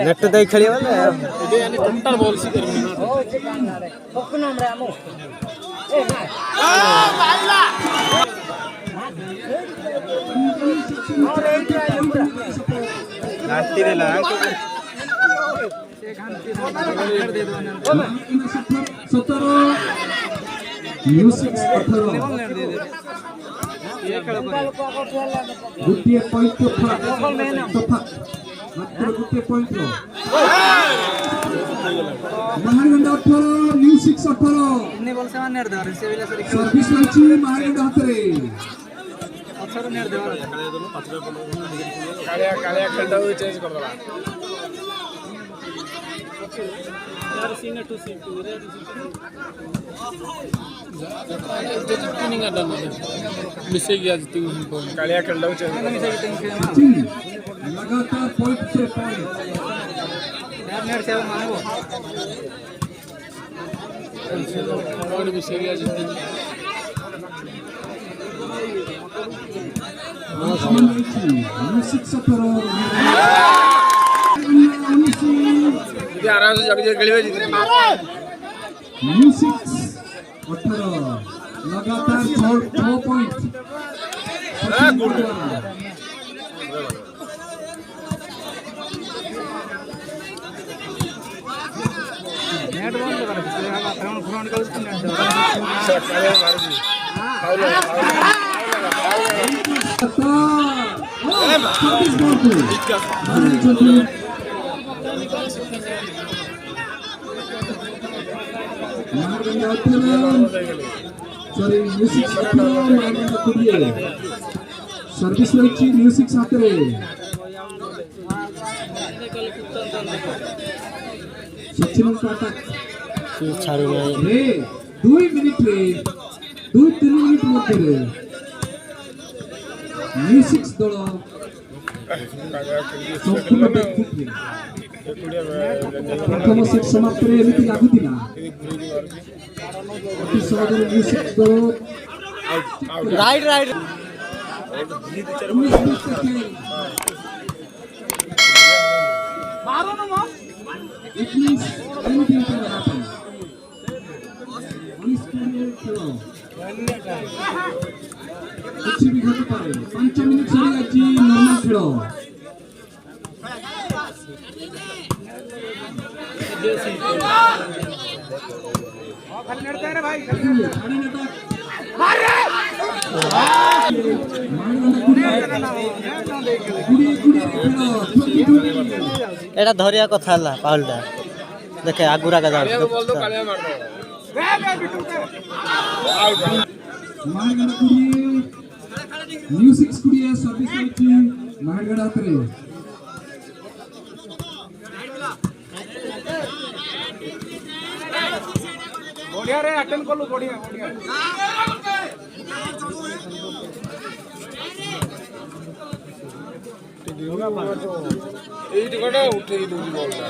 Net दे खेली वाले ಇದು ಯಾನಿ ಟೋಟಲ್ ಬಾಲ್ ಸಿ ಕರಿ गोटे पॉइंट मात्र गोटे पॉइंट महागंडा 18 न्यू 6 18 सर्विस लाइची महागंडा हातरे कालिया कालिया खेलता हुए चेंज कर दला यार सीन टू सीन टू रे टिनिंग अड्डा मिस गया जितनी कालिया खेलता हुए चेंज लगातार पॉइंट से पॉइंट नेट से मानो और मिस गया जितनी आराम से जग जग गली में लगातार 6 पॉइंट नेट बंद कर ग्राउंड सॉरी म्यूजिक सर्विस लाइची म्यूजिक सातरे सचिन काटा रे 2 मिनिट रे 2-3 मिनिट मध्य रे म्यूजिक दल संपूर्ण व्यक्ति प्रथम सेट समाप्त रे एमिति लागुतिला अति सहजरे म्यूजिक दल राइट राइट मारो ना मार It means anything can happen. कुछ भी घट पाए 5 मिनट सरी आजी नॉर्मल खेलो खाली नड़ता है रे भाई खाली नटा मारे एटा धरिया कथा हला पाउलटा देखे आगुरा का जाऊ बोल दो कालिया मार दो रे बिटू के महागणा कुड़िए म्यूजिक कुड़िए सर्विस लाइची महागणा हातरे बढ़िया रे अटेंड कर लो बढ़िया बढ़िया ଏଇଠି ଗୋଟେ ଉଠେଇ ଦଉଛି ବଲଟା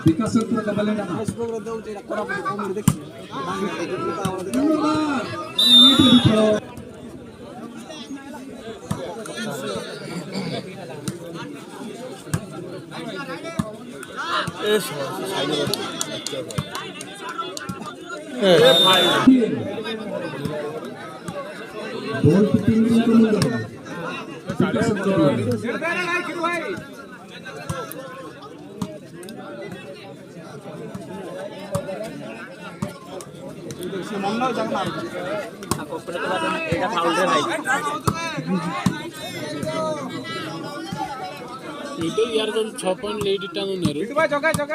विकास डबल एंड बॉल कितनी को मिल गया मन जगना एटा फाउल रे भाई ಇದು ಯಾರು 6 ಪಾಯಿಂಟ್ ಲೇಟ್ ಇಟ್ಟಾನು ನೇರು ಇದು ಭಾई ಜಗ ಜಗ